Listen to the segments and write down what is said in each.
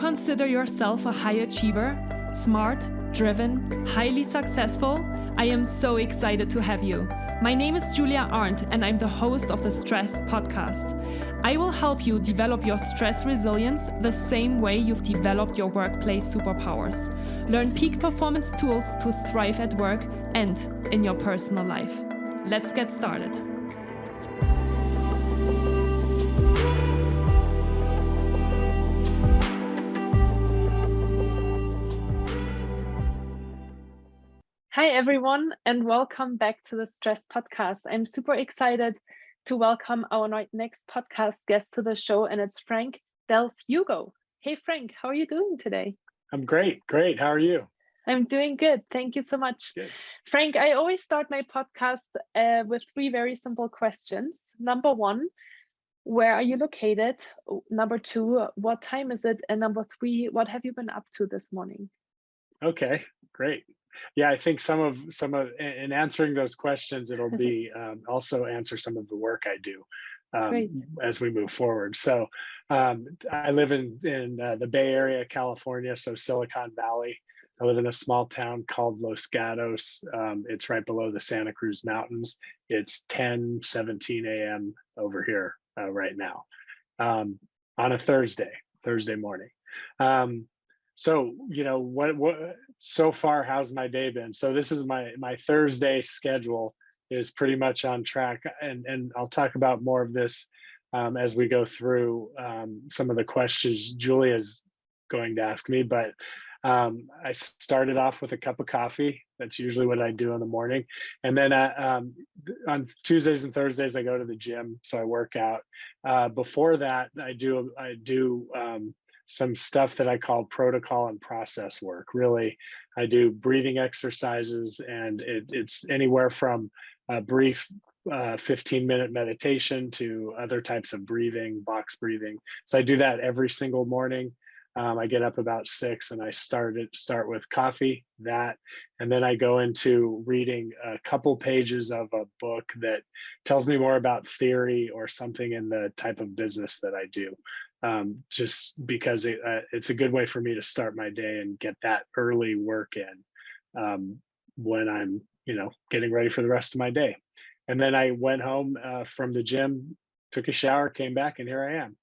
consider yourself a high achiever, smart, driven, highly successful? I am so excited to have you. My name is Julia Arndt, and I'm the host of the Stress Podcast. I will help you develop your stress resilience the same way you've developed your workplace superpowers. Learn peak performance tools to thrive at work and in your personal life. Let's get started. Hi, everyone, and welcome back to the Stress Podcast. I'm super excited to welcome our next podcast guest to the show, and it's Frank Del Fuego. Hey, Frank, how are you doing today? I'm great. How are you? I'm doing good. Thank you so much. Good. Frank, I always start my podcast with three very simple questions. Number one, where are you located? Number two, what time is it? And number three, what have you been up to this morning? Okay, great. Yeah, I think some of in answering those questions, it'll be also answer some of the work I do as we move forward. So I live in the Bay Area, California, so Silicon Valley. I live in a small town called Los Gatos. It's right below the Santa Cruz Mountains. It's 10:17 a.m. over here right now on a Thursday morning. So, you know, what so far, how's my day been? So this is my Thursday schedule is pretty much on track. And I'll talk about more of this as we go through some of the questions Julia's going to ask me. But I started off with a cup of coffee. That's usually what I do in the morning. And then on Tuesdays and Thursdays, I go to the gym. So I work out. Before that, I do some stuff that I call protocol and process work. Really, I do breathing exercises, and it's anywhere from a brief 15-minute meditation to other types of breathing, box breathing. So I do that every single morning. I get up about 6 and I start with coffee, and then I go into reading a couple pages of a book that tells me more about theory or something in the type of business that I do. Just because it's a good way for me to start my day and get that early work in when I'm, getting ready for the rest of my day. And then I went home from the gym, took a shower, came back, and here I am.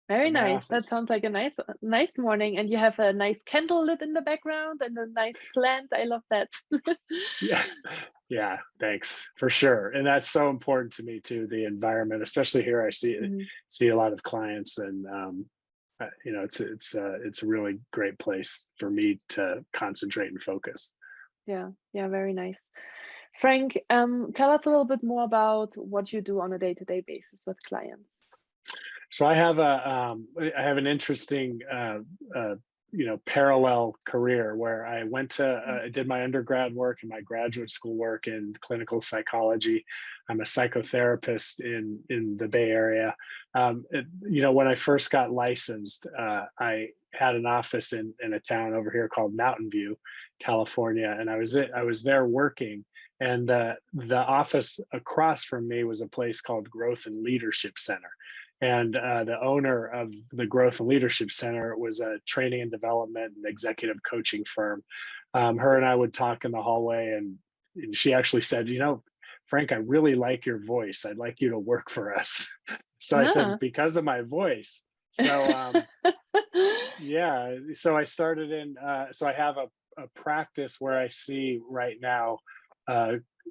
Very nice. That sounds like a nice morning. And you have a nice candle lit in the background and a nice plant. I love that. Yeah, thanks, for sure. And that's so important to me too, the environment, especially here. I see a lot of clients, and it's a really great place for me to concentrate and focus. Yeah, very nice. Frank, tell us a little bit more about what you do on a day-to-day basis with clients. So I have an interesting parallel career where I I did my undergrad work and my graduate school work in clinical psychology. I'm a psychotherapist in the Bay Area. When I first got licensed, I had an office in a town over here called Mountain View, California, and I was there working. And the office across from me was a place called Growth and Leadership Center. And the owner of the Growth and Leadership Center was a training and development and executive coaching firm. Her and I would talk in the hallway, and she actually said, Frank, I really like your voice. I'd like you to work for us. So I said, because of my voice. So yeah, so I started so I have a practice where I see right now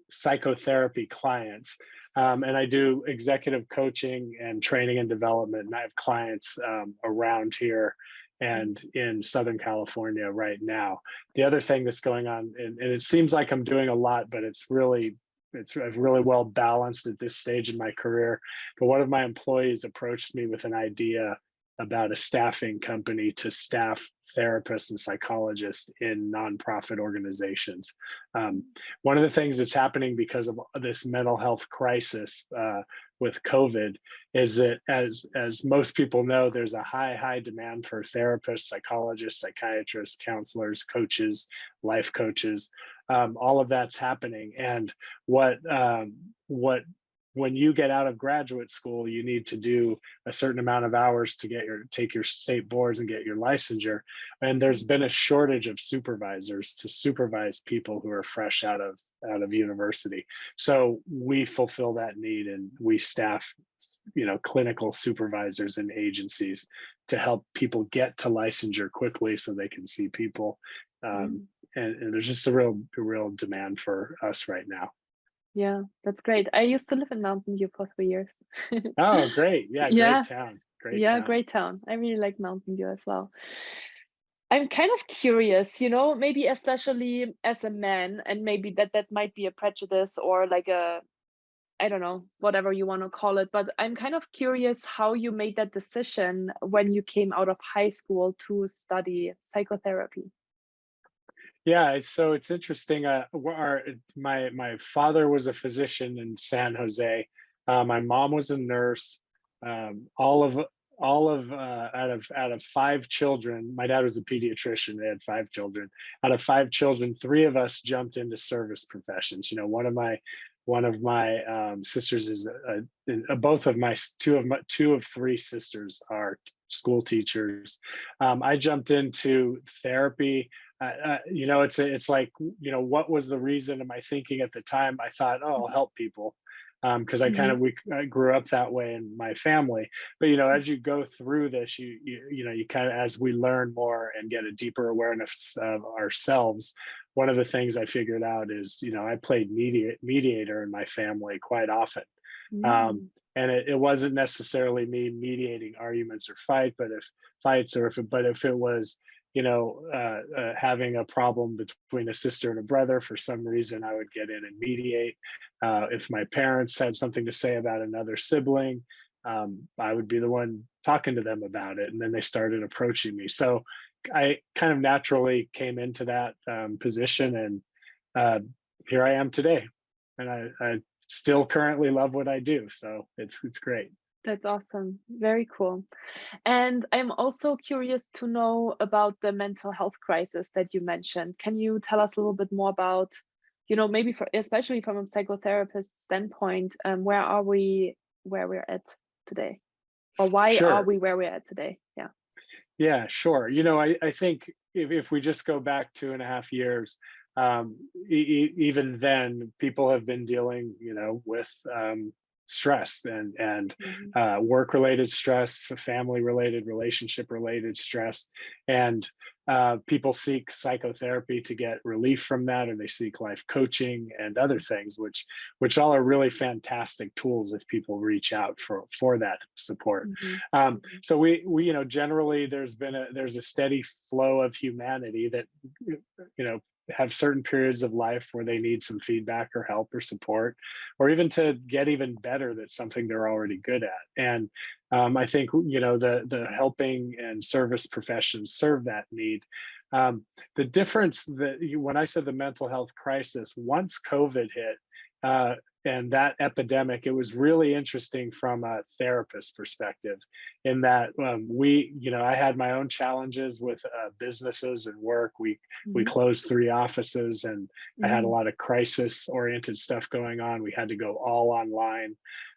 psychotherapy clients. And I do executive coaching and training and development. And I have clients around here and in Southern California right now. The other thing that's going on, and it seems like I'm doing a lot, but it's really well balanced at this stage in my career. But one of my employees approached me with an idea about a staffing company to staff therapists and psychologists in nonprofit organizations. One of the things that's happening because of this mental health crisis with COVID is that, as most people know, there's a high demand for therapists, psychologists, psychiatrists, counselors, coaches, life coaches. All of that's happening, and what when you get out of graduate school, you need to do a certain amount of hours to take your state boards and get your licensure. And there's been a shortage of supervisors to supervise people who are fresh out of university. So we fulfill that need, and we staff, clinical supervisors in agencies to help people get to licensure quickly so they can see people. And there's just a real demand for us right now. Yeah, that's great. I used to live in Mountain View for 3 years. Oh, great. Yeah, Yeah, great town. Great yeah, town. great town. I really like Mountain View as well. I'm kind of curious, maybe especially as a man, and maybe that might be a prejudice or like I don't know, whatever you want to call it, but I'm kind of curious how you made that decision when you came out of high school to study psychotherapy. Yeah, so it's interesting. My father was a physician in San Jose. My mom was a nurse. All of out of 5 children, my dad was a pediatrician. They had 5 children. Out of 5 children, 3 of us jumped into service professions. One of my sisters is both of my two of 3 sisters are school teachers. I jumped into therapy. It's like, what was the reason of my thinking at the time? I thought, oh, I'll help people, because I grew up that way in my family. But as you go through this, you kind of, as we learn more and get a deeper awareness of ourselves, one of the things I figured out is, I played mediator in my family quite often. And it wasn't necessarily me mediating arguments or fights, but if it was, having a problem between a sister and a brother, for some reason, I would get in and mediate. If my parents had something to say about another sibling, I would be the one talking to them about it. And then they started approaching me. So I kind of naturally came into that position, and here I am today. And I still currently love what I do. So it's great. That's awesome. Very cool. And I'm also curious to know about the mental health crisis that you mentioned. Can you tell us a little bit more about, maybe especially from a psychotherapist standpoint, where we're at today, or why are Sure. we where we're at today? Yeah. Yeah, sure. I think if we just go back 2.5 years, even then, people have been dealing, with stress and work-related stress, family-related, relationship-related stress, and people seek psychotherapy to get relief from that, or they seek life coaching and other things, which all are really fantastic tools if people reach out for that support. So we generally there's a steady flow of humanity that have certain periods of life where they need some feedback or help or support, or even to get even better, that's something they're already good at. And I think the helping and service professions serve that need. The difference when I said the mental health crisis, once COVID hit, and that epidemic, it was really interesting from a therapist perspective, in that I had my own challenges with businesses and work. We closed 3 offices, and I had a lot of crisis-oriented stuff going on. We had to go all online.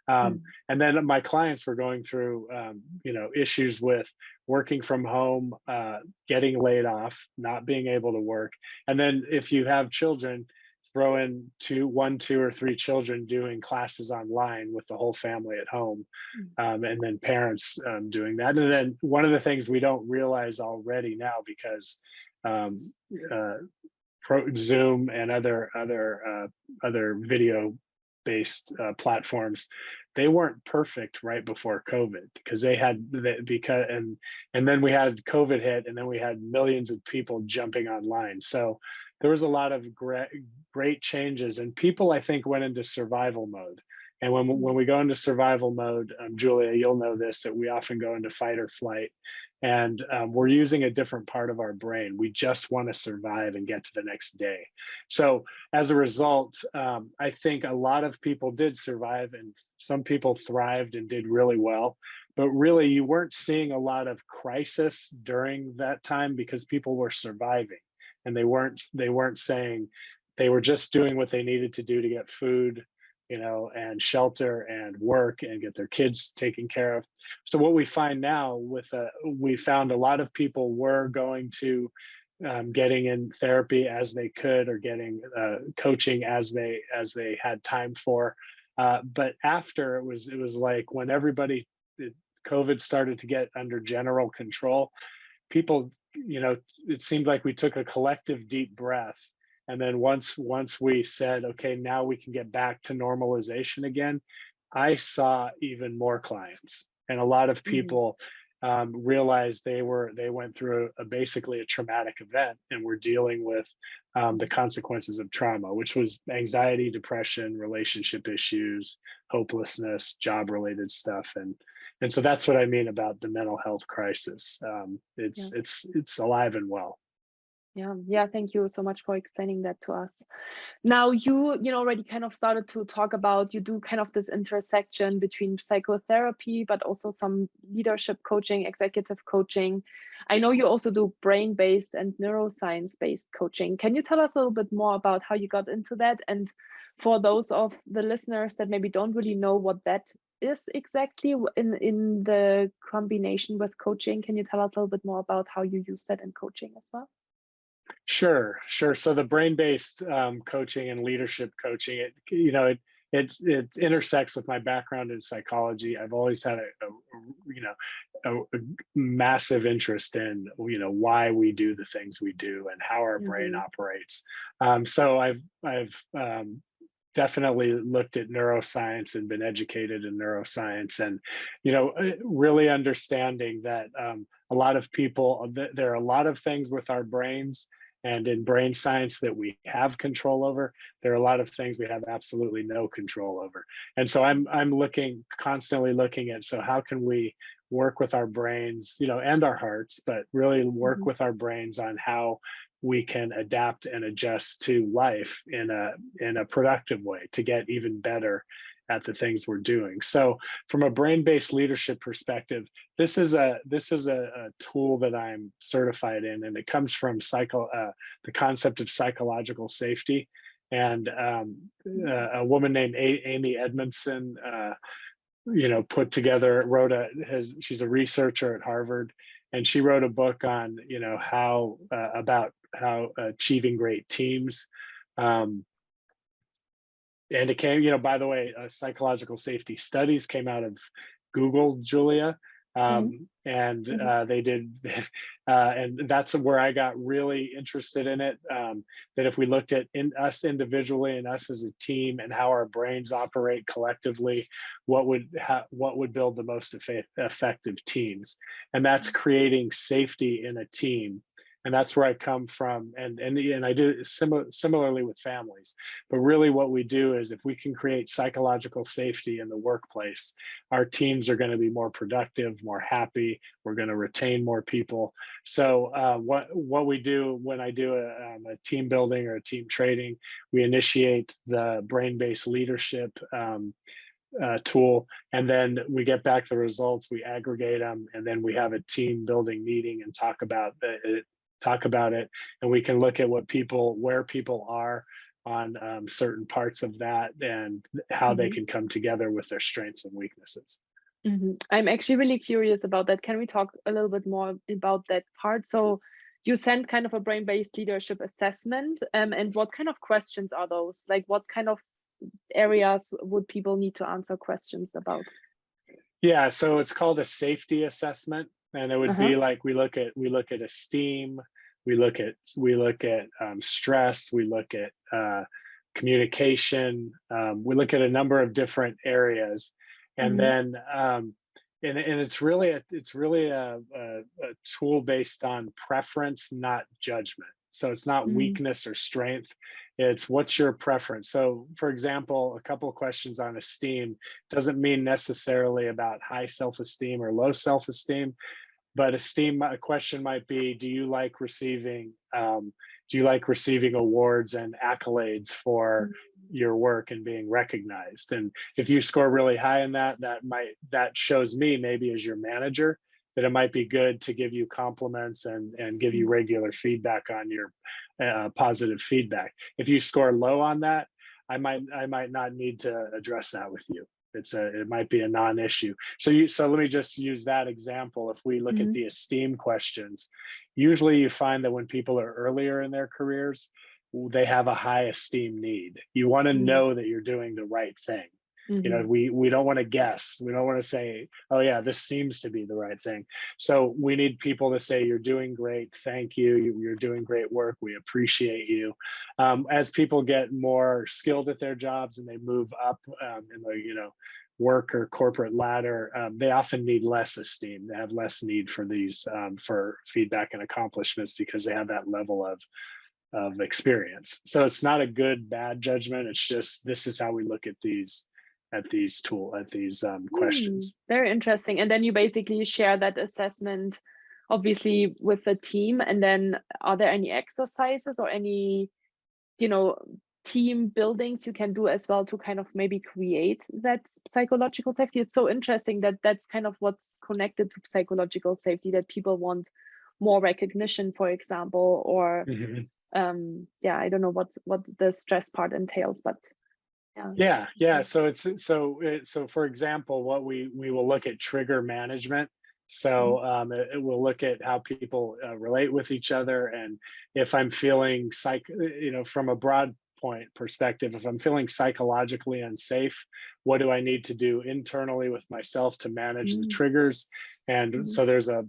And then my clients were going through, issues with working from home, getting laid off, not being able to work. And then if you have children, throw in 1, 2, or 3 children doing classes online with the whole family at home, and then parents doing that. And then one of the things we don't realize already now, because Zoom and other video-based platforms, they weren't perfect right before COVID, because and then we had COVID hit, and then we had millions of people jumping online. So there was a lot of great changes, and people, I think, went into survival mode. And when we go into survival mode, Julia, you'll know this, that we often go into fight or flight, and we're using a different part of our brain. We just want to survive and get to the next day. So as a result, I think a lot of people did survive, and some people thrived and did really well. But really, you weren't seeing a lot of crisis during that time, because people were surviving, and they weren't saying, they were just doing what they needed to do to get food, and shelter and work and get their kids taken care of. So what we find now we found a lot of people were going to getting in therapy as they could, or getting coaching as they had time for. But after, it was like when COVID started to get under general control, people, it seemed like we took a collective deep breath. And then once we said, okay, now we can get back to normalization again, I saw even more clients. And a lot of people realized they went through basically a traumatic event, and were dealing with the consequences of trauma, which was anxiety, depression, relationship issues, hopelessness, job related stuff. And so that's what I mean about the mental health crisis. It's alive and well. Yeah, thank you so much for explaining that to us. Now you already kind of started to talk about, you do kind of this intersection between psychotherapy, but also some leadership coaching, executive coaching. I know you also do brain-based and neuroscience-based coaching. Can you tell us a little bit more about how you got into that? And for those of the listeners that maybe don't really know what that is exactly in the combination with coaching, can you tell us a little bit more about how you use that in coaching as well? Sure. So the brain-based coaching and leadership coaching, it intersects with my background in psychology. I've always had a massive interest in why we do the things we do and how our brain operates. So I've definitely looked at neuroscience and been educated in neuroscience, and really understanding that a lot of people, there are a lot of things with our brains and in brain science that we have control over. There are a lot of things we have absolutely no control over. And so I'm constantly looking at, so how can we work with our brains, and our hearts, but really work with our brains on how we can adapt and adjust to life in a productive way to get even better at the things we're doing. So from a brain-based leadership perspective, this is a tool that I'm certified in, and it comes from the concept of psychological safety. And a woman named Amy Edmondson, she's a researcher at Harvard, and she wrote a book on about how achieving great teams. And it came, by the way, psychological safety studies came out of Google, Julia. And they did, and that's where I got really interested in it. That if we looked at us individually and us as a team and how our brains operate collectively, what would build the most effective teams? And that's creating safety in a team. And that's where I come from, and I do similarly with families. But really, what we do is, if we can create psychological safety in the workplace, our teams are going to be more productive, more happy. We're going to retain more people. So what we do when I do a team building or a team training, we initiate the brain-based leadership tool, and then we get back the results, we aggregate them, and then we have a team building meeting and talk about it, and we can look at where people are on certain parts of that, and how they can come together with their strengths and weaknesses. I'm actually really curious about that. Can we talk a little bit more about that part? So you send kind of a brain-based leadership assessment, and what kind of questions are those? Like, what kind of areas would people need to answer questions about? Yeah, so it's called a safety assessment, and it would be like we look at esteem, we look at stress, we look at communication, we look at a number of different areas, and then and it's really a tool based on preference, not judgment. So it's not weakness or strength. It's what's your preference. So for example, a couple of questions on esteem doesn't mean necessarily about high self-esteem or low self-esteem, but a question might be, do you like receiving awards and accolades for your work and being recognized? And if you score really high in that shows me, maybe as your manager, that it might be good to give you compliments and give you regular feedback on your positive feedback. If you score low on that, I might not need to address that with you. It might be a non-issue. So let me just use that example. If we look at the esteem questions, usually you find that when people are earlier in their careers, they have a high esteem need. You want to know that you're doing the right thing. You know, we don't want to guess. We don't want to say, oh yeah, this seems to be the right thing. So we need people to say, you're doing great. Thank you. You're doing great work. We appreciate you. As people get more skilled at their jobs and they move up in the, you know, work or corporate ladder, they often need less esteem. They have less need for these, for feedback and accomplishments, because they have that level of experience. So it's not a good, bad judgment. It's just, this is how we look at these questions. Very interesting. And then you basically share that assessment, obviously, with the team. And then are there any exercises or any, you know, team buildings you can do as well to kind of maybe create that psychological safety? It's so interesting that that's kind of what's connected to psychological safety, that people want more recognition, for example, or yeah, I don't know what the stress part entails, but yeah. So for example, what we will look at trigger management. So it will look at how people relate with each other, and if I'm feeling from a broad point perspective, if I'm feeling psychologically unsafe, what do I need to do internally with myself to manage the triggers? And so there's a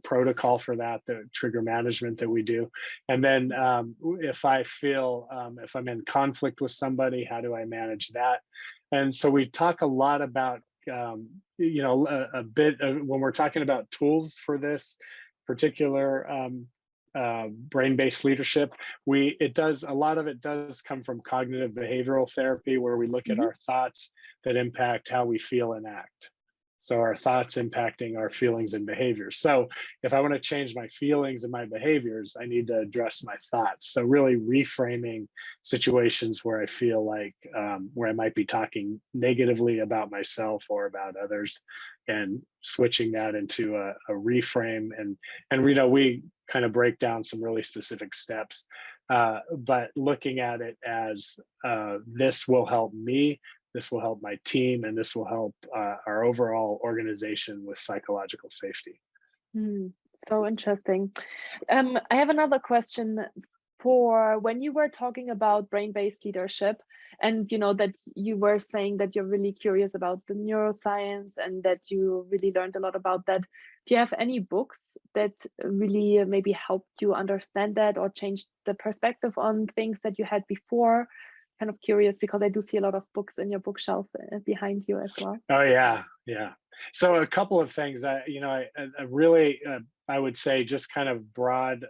protocol for that, the trigger management that we do. And then if I feel, if I'm in conflict with somebody, how do I manage that? And so we talk a lot about, a bit when we're talking about tools for this particular brain-based leadership, a lot of it does come from cognitive behavioral therapy, where we look at our thoughts that impact how we feel and act. So our thoughts impacting our feelings and behaviors. So if I want to change my feelings and my behaviors, I need to address my thoughts. So really reframing situations where I feel like, where I might be talking negatively about myself or about others, and switching that into a reframe. And we kind of break down some really specific steps, but looking at it as this will help me, this will help my team, and this will help our overall organization with psychological safety. So interesting. I have another question for when you were talking about brain-based leadership, and that you were saying that you're really curious about the neuroscience and that you really learned a lot about that. Do you have any books that really maybe helped you understand that or changed the perspective on things that you had before? Kind of curious, because I do see a lot of books in your bookshelf behind you as well. Oh yeah. So a couple of things. I really I would say just kind of broad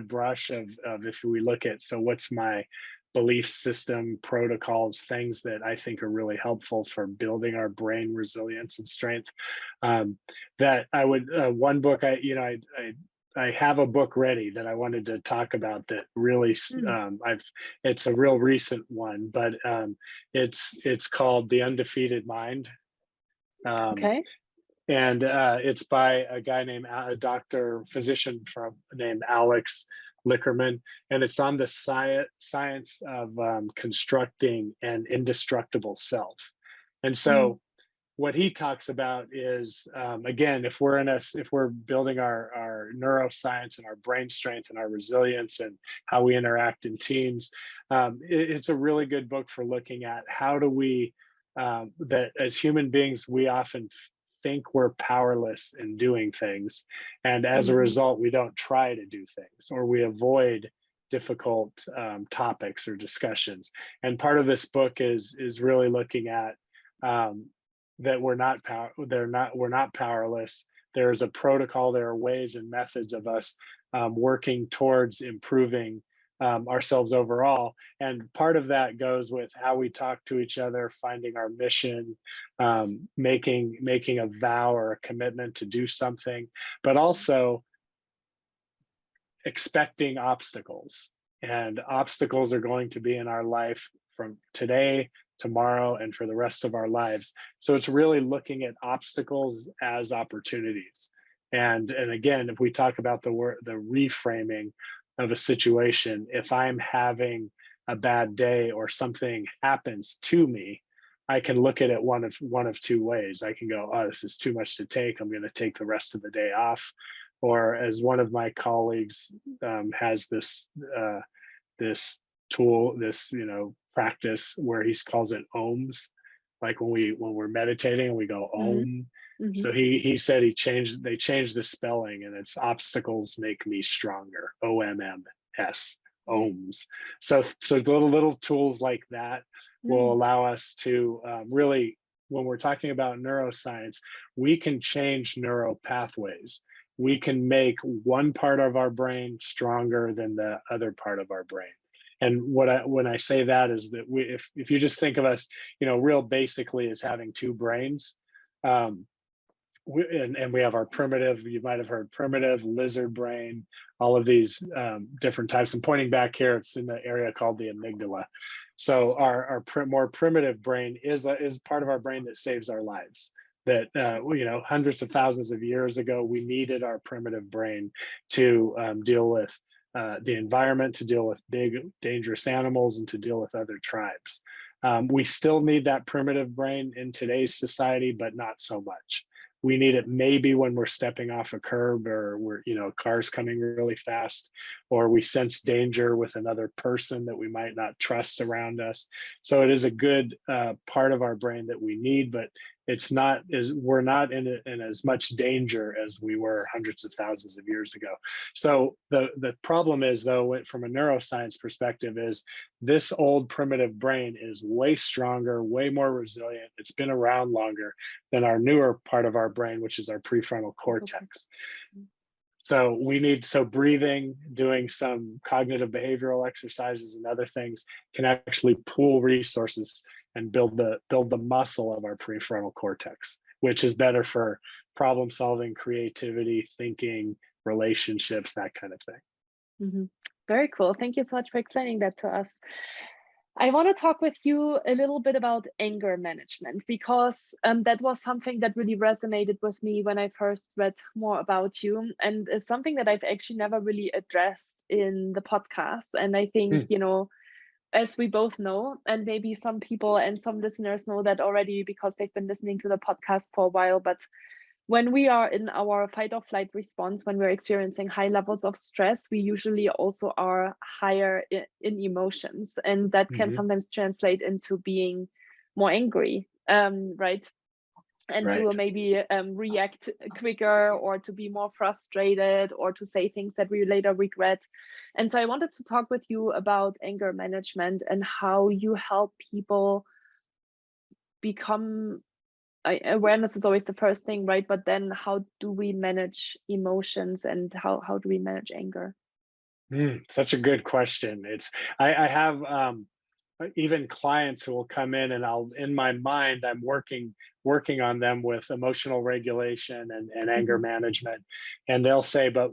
brush of if we look at, so what's my belief system, protocols, things that I think are really helpful for building our brain resilience and strength. That I would one book I have a book ready that I wanted to talk about that really it's a real recent one, but it's called The Undefeated Mind. Okay. And it's by a guy named physician named Alex Lickerman, and it's on the science of constructing an indestructible self. And so what he talks about is, again, if we're building our neuroscience and our brain strength and our resilience and how we interact in teams, it's a really good book for looking at how do we, that as human beings, we often think we're powerless in doing things. And as a result, we don't try to do things, or we avoid difficult topics or discussions. And part of this book is really looking at that we're not powerless. There's a protocol, there are ways and methods of us working towards improving ourselves overall. And part of that goes with how we talk to each other, finding our mission, making a vow or a commitment to do something, but also expecting obstacles. And obstacles are going to be in our life from today, tomorrow, and for the rest of our lives. So it's really looking at obstacles as opportunities. And again, if we talk about the reframing of a situation, if I'm having a bad day or something happens to me, I can look at it one of two ways. I can go, oh, this is too much to take. I'm going to take the rest of the day off. Or as one of my colleagues has this tool, this practice where he calls it ohms, like when we're meditating and we go om. So he said they changed the spelling, and it's obstacles make me stronger, OMMS, ohms. So little tools like that will allow us to really, when we're talking about neuroscience, we can change neural pathways. We can make one part of our brain stronger than the other part of our brain. And when I say that is that if you just think of us, real basically as having two brains, and we have our primitive, you might have heard primitive, lizard brain, all of these different types. And pointing back here, it's in the area called the amygdala. So our more primitive brain is part of our brain that saves our lives. That hundreds of thousands of years ago, we needed our primitive brain to deal with the environment, to deal with big dangerous animals, and to deal with other tribes. We still need that primitive brain in today's society, but not so much. We need it maybe when we're stepping off a curb, or we're, cars coming really fast, or we sense danger with another person that we might not trust around us. So it is a good part of our brain that we need, but we're not in as much danger as we were hundreds of thousands of years ago. So the problem is, though, from a neuroscience perspective, is this old primitive brain is way stronger, way more resilient. It's been around longer than our newer part of our brain, which is our prefrontal cortex. So breathing, doing some cognitive behavioral exercises and other things can actually pool resources and build the muscle of our prefrontal cortex, which is better for problem solving, creativity, thinking, relationships, that kind of thing. Very cool. Thank you so much for explaining that to us. I want to talk with you a little bit about anger management, because that was something that really resonated with me when I first read more about you, and it's something that I've actually never really addressed in the podcast. And I think, as we both know, and maybe some people and some listeners know that already because they've been listening to the podcast for a while, but when we are in our fight or flight response, when we're experiencing high levels of stress, we usually also are higher in emotions, and that can sometimes translate into being more angry, right? And to maybe react quicker, or to be more frustrated, or to say things that we later regret. And so I wanted to talk with you about anger management and how you help people become, awareness is always the first thing, right? But then how do we manage emotions, and how do we manage anger? Such a good question. I have even clients who will come in, and in my mind, I'm working on them with emotional regulation and anger management. And they'll say, but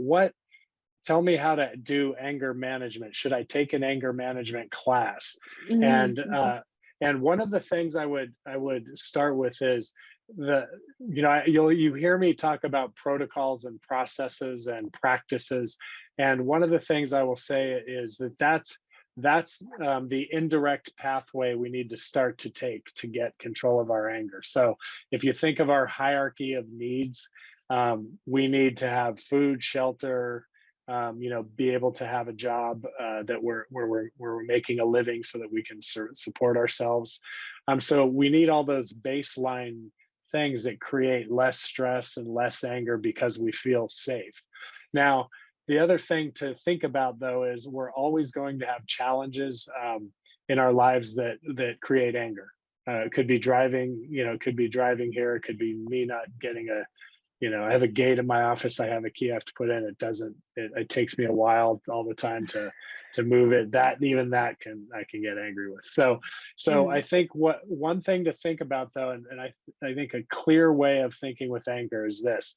tell me how to do anger management. Should I take an anger management class? And one of the things I would start with is you hear me talk about protocols and processes and practices. And one of the things I will say is that's the indirect pathway we need to start to take to get control of our anger. So if you think of our hierarchy of needs, we need to have food, shelter, be able to have a job that we're making a living so that we can support ourselves. So we need all those baseline things that create less stress and less anger because we feel safe. Now, the other thing to think about, though, is we're always going to have challenges in our lives that create anger. It could be driving, here. It could be me not getting I have a gate in my office. I have a key I have to put in. It takes me a while all the time to move it. I can get angry with. So I think one thing to think about, though, and I think a clear way of thinking with anger is this.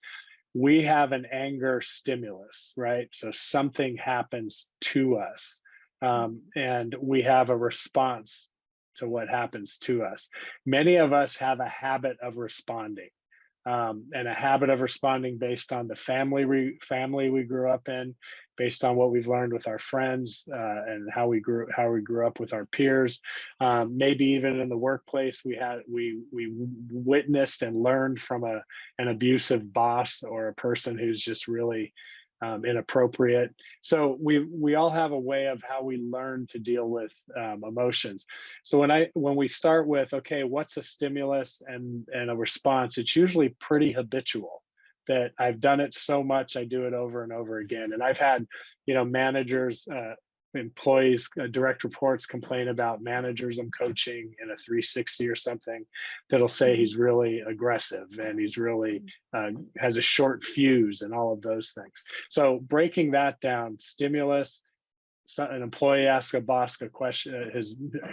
We have an anger stimulus, right? So something happens to us, and we have a response to what happens to us. Many of us have a habit of responding. and a habit of responding based on the family we grew up in, based on what we've learned with our friends, and how we grew up with our peers. Maybe even in the workplace, we witnessed and learned from an abusive boss or a person who's just really inappropriate. So we all have a way of how we learn to deal with emotions. So when we start with, okay, what's a stimulus and a response, it's usually pretty habitual, that I've done it so much, I do it over and over again. And I've had, managers, employees, direct reports complain about managers I'm coaching in a 360 or something, that'll say he's really aggressive and he's really has a short fuse and all of those things. So breaking that down, stimulus, an employee asks a boss a question,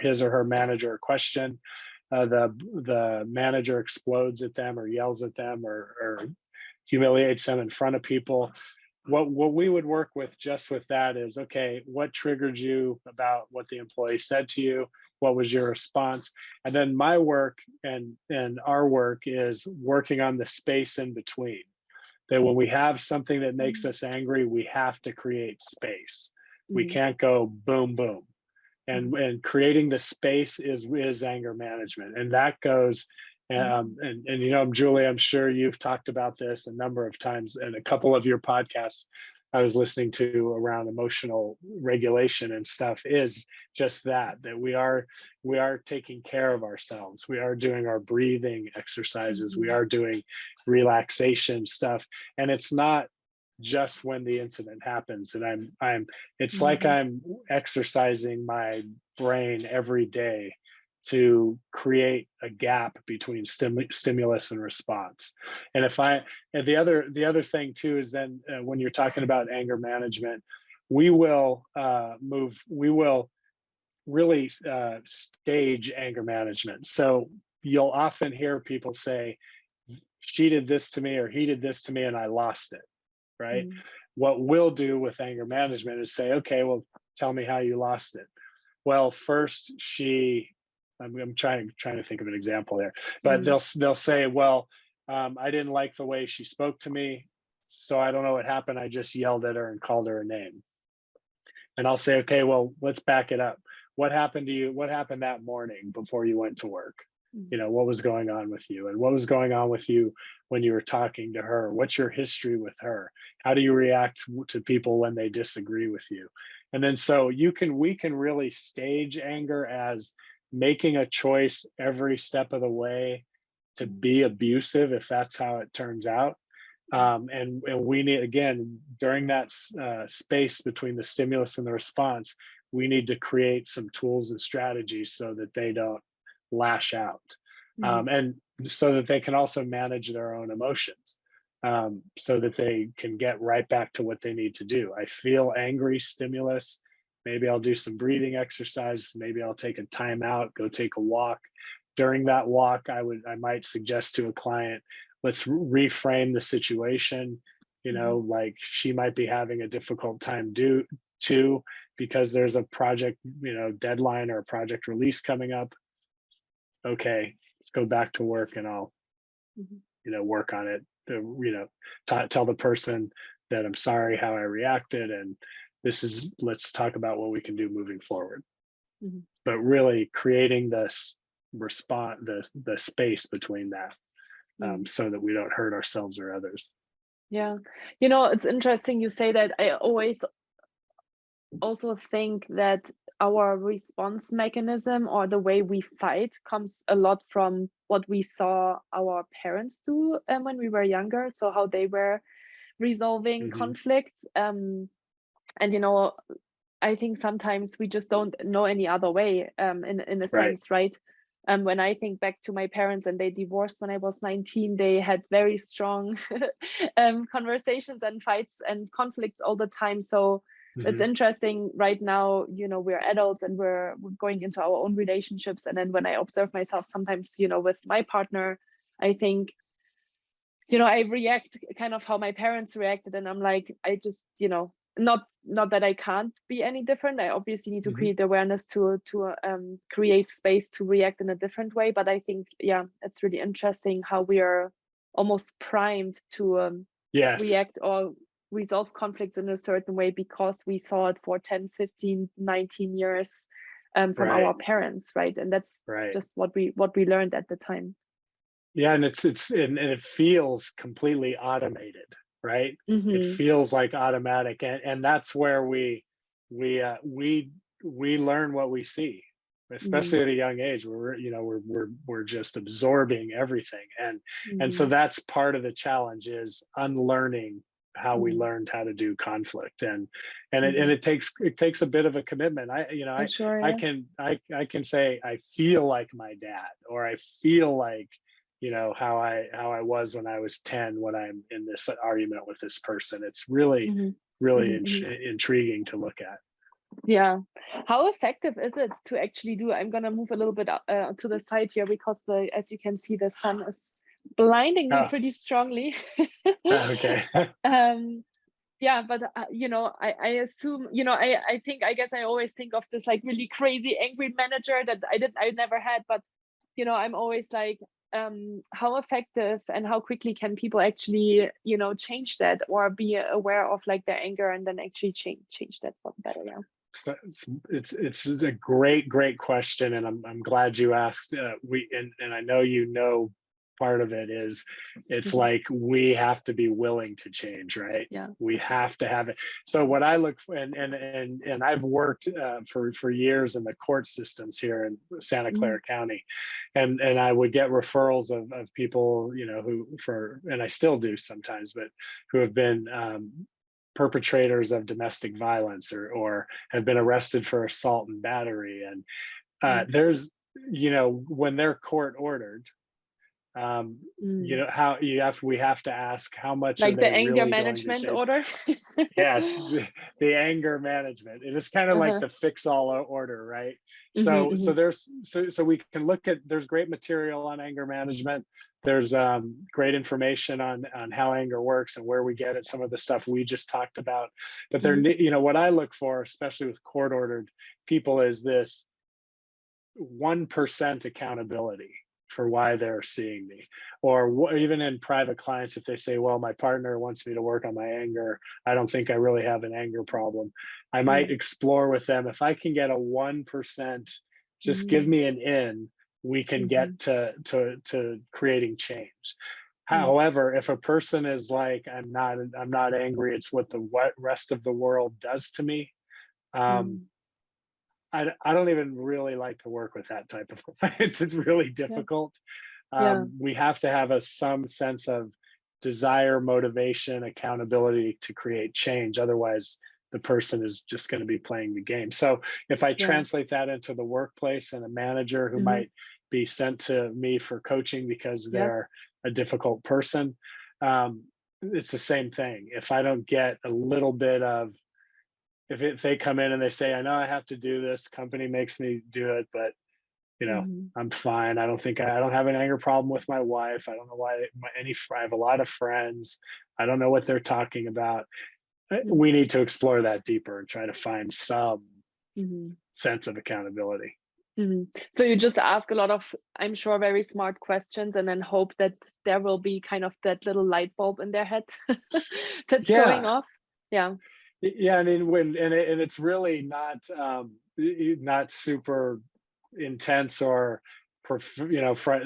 his or her manager a question, the manager explodes at them or yells at them or humiliates them in front of people. What we would work with just with that is, okay, what triggered you about what the employee said to you? What was your response? And then my work and our work is working on the space in between. That when we have something that makes us angry, we have to create space. We can't go boom, boom. And creating the space is anger management. And that goes, and Julie, I'm sure you've talked about this a number of times in a couple of your podcasts I was listening to around emotional regulation and stuff, is just that we are taking care of ourselves. We are doing our breathing exercises. We are doing relaxation stuff. And it's not just when the incident happens. And it's like I'm exercising my brain every day to create a gap between stimulus and response. And the other thing too is then when you're talking about anger management, we will really stage anger management. So you'll often hear people say, she did this to me or he did this to me and I lost it, right? What we'll do with anger management is say, okay, well, tell me how you lost it. Well, first I'm trying to think of an example there, but they'll say, well, I didn't like the way she spoke to me, so I don't know what happened. I just yelled at her and called her a name. And I'll say, okay, well, let's back it up. What happened to you? What happened that morning before you went to work? What was going on with you? And what was going on with you when you were talking to her? What's your history with her? How do you react to people when they disagree with you? And then so we can really stage anger as making a choice every step of the way to be abusive, if that's how it turns out. And we need, again, during that space between the stimulus and the response, we need to create some tools and strategies so that they don't lash out, and so that they can also manage their own emotions, so that they can get right back to what they need to do. I feel angry, stimulus. Maybe I'll do some breathing exercise. Maybe I'll take a time out, go take a walk. During that walk, I might suggest to a client, let's reframe the situation. Like she might be having a difficult time too, because there's a project, deadline or a project release coming up. Okay, let's go back to work and I'll, work on it. Tell the person that I'm sorry how I reacted, and let's talk about what we can do moving forward. But really creating this response, the space between that, so that we don't hurt ourselves or others. Yeah, it's interesting you say that. I always also think that our response mechanism or the way we fight comes a lot from what we saw our parents do when we were younger. So how they were resolving conflicts. And I think sometimes we just don't know any other way, in a sense, right? When I think back to my parents, and they divorced when I was 19, they had very strong conversations and fights and conflicts all the time. So it's interesting right now, we're adults and we're going into our own relationships. And then when I observe myself sometimes, with my partner, I think, I react kind of how my parents reacted. And I'm like, I just, not that I can't be any different. I obviously need to create awareness to create space to react in a different way. But I think, yeah, it's really interesting how we are almost primed to Yes. react or resolve conflicts in a certain way because we saw it for 10, 15, 19 years from Right. our parents, right? And that's Right. just what we learned at the time. Yeah, and it feels completely automated, right? It feels like automatic, and that's where we learn what we see, especially at a young age, where we're just absorbing everything, and so that's part of the challenge, is unlearning how we learned how to do conflict, and it takes a bit of a commitment. Sure, I yeah. can say I feel like my dad, or I feel like how I was when I was 10, when I'm in this argument with this person. It's really intriguing to look at. Yeah. How effective is it to actually do? I'm gonna move a little bit to the side here because as you can see, the sun is blinding me pretty strongly. Okay. Yeah, but I assume, I guess I always think of this like really crazy angry manager that I never had, but I'm always like, how effective and how quickly can people actually change that, or be aware of like their anger and then actually change that for the better? Yeah. So it's a great question, and I'm glad you asked. And I know part of it is, it's like we have to be willing to change, right? Yeah. We have to have it. So what I look for, and I've worked for years in the court systems here in Santa Clara County, and I would get referrals of people and I still do sometimes, but who have been perpetrators of domestic violence, or have been arrested for assault and battery, and there's when they're court ordered, how we have to ask, how much like are the they anger really going to management change? order. Yes, the anger management. It is kind of like the fix all order, right? So we can look at, there's great material on anger management. There's great information on how anger works and where we get it, some of the stuff we just talked about. But what I look for, especially with court ordered people, is this 1% accountability for why they're seeing me, or even in private clients, if they say, well, my partner wants me to work on my anger, I don't think I really have an anger problem, I might explore with them, if I can get a 1%, just give me an in, we can get to creating change. However, if a person is like, I'm not angry, it's what the rest of the world does to me, I don't even really like to work with that type of clients. It's really difficult. We have to have some sense of desire, motivation, accountability to create change. Otherwise, the person is just going to be playing the game. So if I translate that into the workplace, and a manager who might be sent to me for coaching because they're a difficult person, it's the same thing. If I don't get a little bit of, if they come in and they say, I know I have to do this, company makes me do it, but I'm fine. I don't have an anger problem with my wife. I don't know why I have a lot of friends. I don't know what they're talking about. We need to explore that deeper and try to find some sense of accountability. So you just ask a lot of, I'm sure, very smart questions, and then hope that there will be kind of that little light bulb in their head that's going off. Yeah. Yeah, I mean, it's really not super intense, or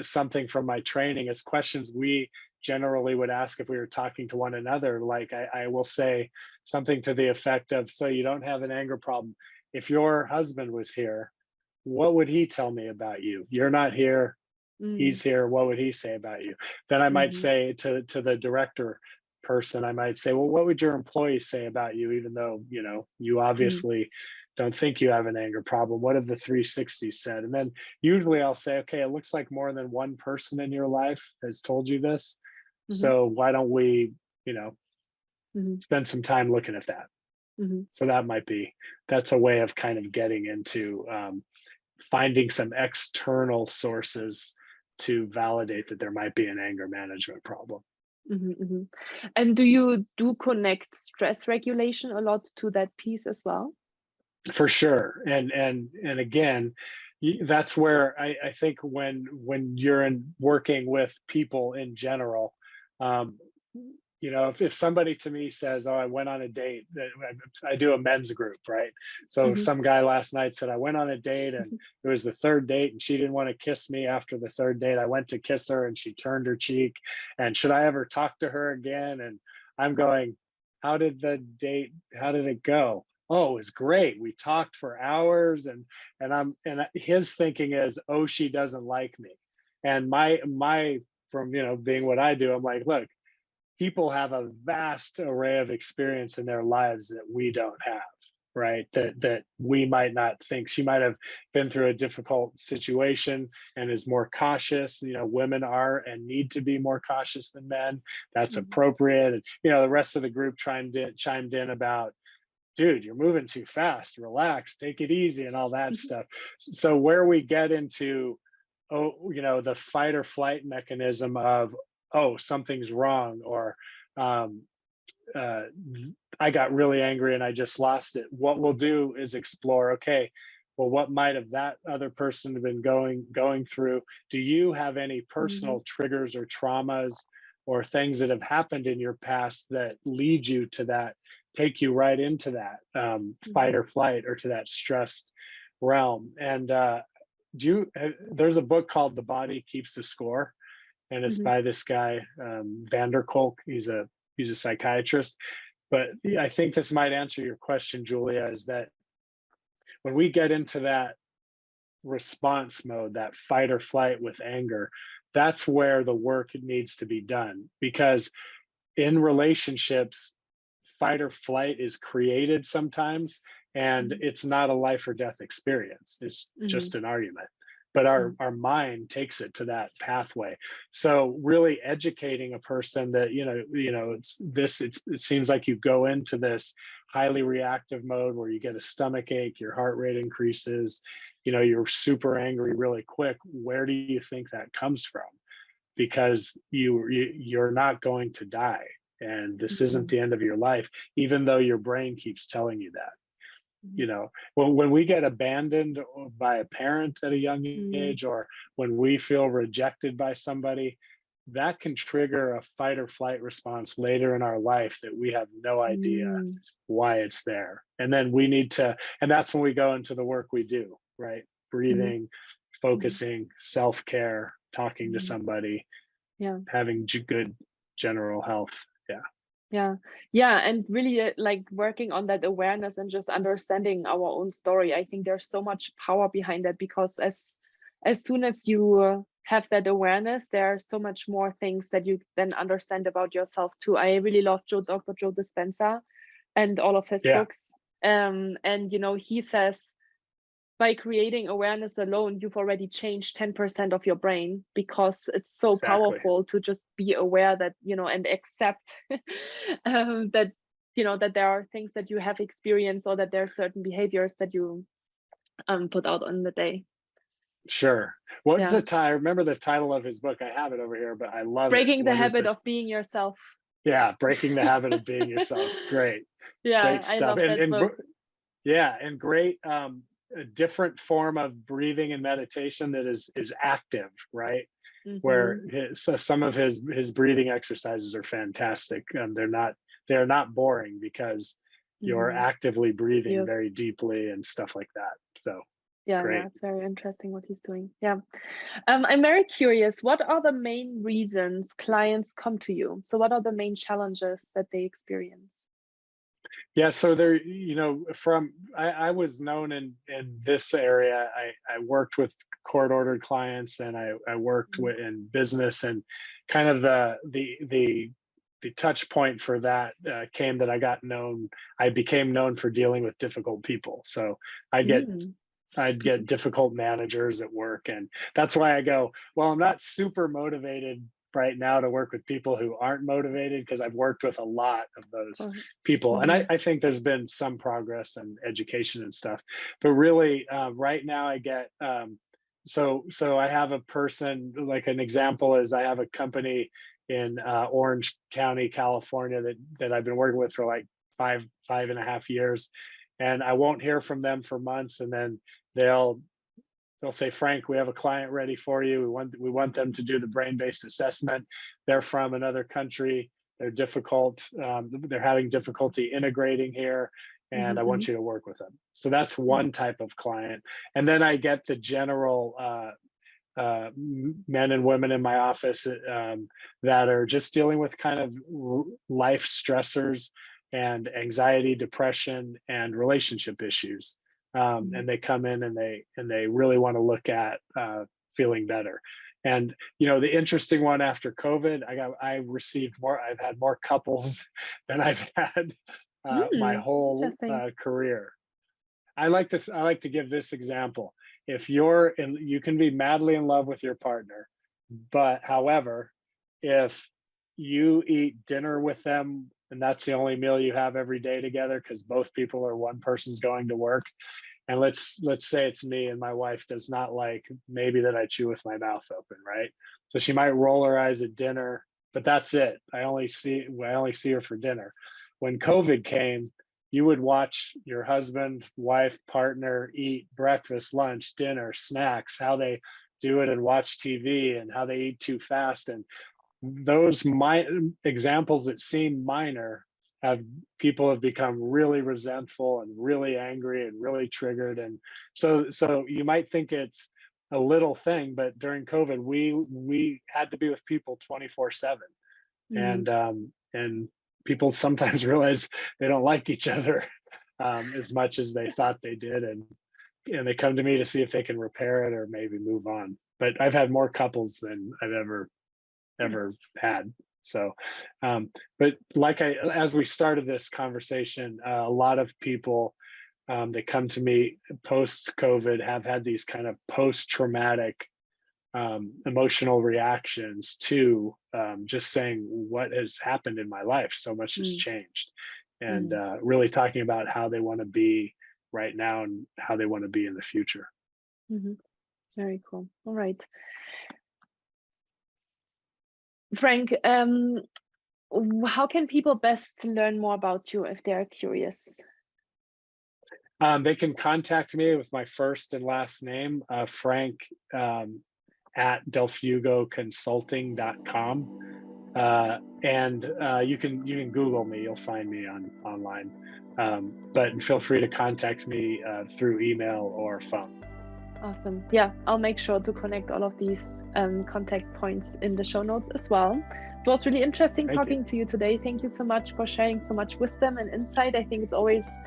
something from my training. Is questions we generally would ask if we were talking to one another. Like I will say something to the effect of, so you don't have an anger problem. If your husband was here, what would he tell me about you? You're not here, he's here, what would he say about you? Then I might say to the director person, I might say, well, what would your employees say about you, even though you obviously don't think you have an anger problem? What have the 360s said? And then usually I'll say, okay, it looks like more than one person in your life has told you this, so why don't we spend some time looking at that? So that's a way of kind of getting into finding some external sources to validate that there might be an anger management problem. And do you connect stress regulation a lot to that piece as well? For sure. And again, that's where I think when you're working with people in general, Um, if somebody to me says, oh, I went on a date, I do a men's group, right? So Mhm. some guy last night said, I went on a date and it was the third date and she didn't want to kiss me after the third date. I went to kiss her and she turned her cheek. And should I ever talk to her again? And I'm going, how did it go? Oh, it was great. We talked for hours and his thinking is, oh, she doesn't like me. And my from being what I do, I'm like, look, people have a vast array of experience in their lives that we don't have, right? That we might not think. She might have been through a difficult situation and is more cautious. Women are and need to be more cautious than men. That's Mhm. appropriate. And the rest of the group chimed in about, dude, you're moving too fast, relax, take it easy, and all that stuff. So where we get into, the fight or flight mechanism of, oh, something's wrong, or um, uh, I got really angry and I just lost it. What we'll do is explore, okay, well, what might have that other person have been going through? Do you have any Mhm. personal triggers or traumas or things that have happened in your past that lead you to that, take you right into that fight Mhm. or flight, or to that stressed realm? And there's a book called The Body Keeps the Score, and it's Mhm. by this guy Vanderkolk. He's a psychiatrist. But I think this might answer your question, Julia, is that when we get into that response mode, that fight or flight with anger, that's where the work needs to be done. Because in relationships, fight or flight is created sometimes, and Mhm. it's not a life or death experience. It's Mhm. just an argument. But our, Mhm. our mind takes it to that pathway. So really educating a person that, it seems like you go into this highly reactive mode where you get a stomach ache, your heart rate increases, you're super angry really quick. Where do you think that comes from? Because you're not going to die, and this isn't Mhm. the end of your life, even though your brain keeps telling you that. Mhm. When we get abandoned by a parent at a young Mhm. age, or when we feel rejected by somebody, that can trigger a fight or flight response later in our life that we have no idea Mhm. why it's there. And then we need to, and that's when we go into the work we do, right? Mhm. Breathing, Mhm. focusing, self-care, talking to Mhm. somebody, Yeah. having good general health. Yeah. Yeah. Yeah. And really, like working on that awareness and just understanding our own story. I think there's so much power behind that, because as soon as you have that awareness, there are so much more things that you then understand about yourself too. I really love Dr. Joe Dispenza and all of his Yeah, books. And he says, by creating awareness alone, you've already changed 10% of your brain, because it's so exactly. powerful to just be aware that, and accept that, that there are things that you have experienced, or that there are certain behaviors that you put out on the day. Sure. What's Yeah. the title? I remember the title of his book. I have it over here, but I love it. Breaking the What is habit the of being yourself. Yeah, Breaking the Habit of Being Yourself. It's great. Yeah, Great I stuff. love that book. Yeah, and great a different form of breathing and meditation that is active, right? Where Hmm. so some of his breathing exercises are fantastic. They're not boring because you're Hmm. actively breathing Yes. very deeply and stuff like that. So Yeah, great. it's very interesting what he's doing. Yeah. I'm very curious, what are the main reasons clients come to you? So what are the main challenges that they experience? Yeah, so there, I was known in this area. I worked with court ordered clients, and I worked Mhm. with in business, and kind of the touch point for that came that I became known for dealing with difficult people. So I get Mm. I'd get difficult managers at work. And that's why I go, well, I'm not super motivated right now to work with people who aren't motivated, because I've worked with a lot of those people. And I, Mhm. I think there's been some progress in education and stuff. But really, right now, I get, so I have a person, like an example is I have a company in Orange County, California, that I've been working with for like five and a half years. And I won't hear from them for months. And then they'll they'll say, Frank, we have a client ready for you. We want them to do the brain-based assessment. They're from another country. They're difficult. They're having difficulty integrating here, and I want you to work with them. So that's one type of client. And then I get the general men and women in my office that are just dealing with kind of life stressors and anxiety, depression, and relationship issues. And they come in and they really want to look at feeling better. And the interesting one after COVID, I've had more couples than I've had my whole career. I like to give this example. If you can be madly in love with your partner, but however, if you eat dinner with them and that's the only meal you have every day together because both people or one person's going to work, and let's say it's me and my wife does not like maybe that I chew with my mouth open, right? So she might roll her eyes at dinner, but that's it. I only see her for dinner. When COVID came, you would watch your husband, wife, partner eat breakfast, lunch, dinner, snacks, how they do it and watch TV and how they eat too fast. And those examples that seem minor people have become really resentful and really angry and really triggered. And so you might think it's a little thing, but during COVID, we had to be with people 24/7. And people sometimes realize they don't like each other as much as they thought they did. And they come to me to see if they can repair it or maybe move on. But I've had more couples than I've ever had. So, but as we started this conversation, a lot of people that come to me post-COVID have had these kind of post-traumatic emotional reactions to just saying what has happened in my life. So much has changed, and really talking about how they want to be right now and how they want to be in the future. Very cool. All right. Frank, how can people best learn more about you if they are curious? They can contact me with my first and last name, Frank, at delfugoconsulting.com. And you can Google me, you'll find me online. But feel free to contact me through email or phone. Awesome. Yeah, I'll make sure to connect all of these contact points in the show notes as well. It was really interesting talking to you today. Thank you so much for sharing so much wisdom and insight. I think it's always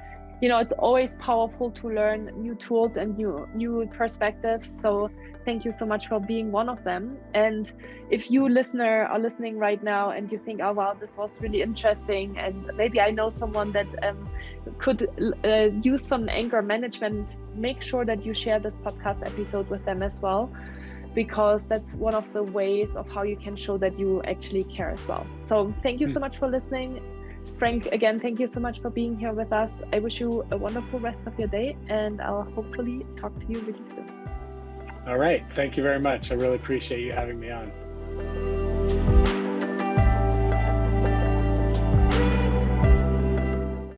powerful to learn new tools and new perspectives. So thank you so much for being one of them. And if you listener are listening right now and you think, oh wow, this was really interesting, and maybe I know someone that could use some anger management, make sure that you share this podcast episode with them as well, because that's one of the ways of how you can show that you actually care as well. So thank you so much for listening. Frank, again, thank you so much for being here with us. I wish you a wonderful rest of your day, and I'll hopefully talk to you really soon. All right. Thank you very much. I really appreciate you having me on.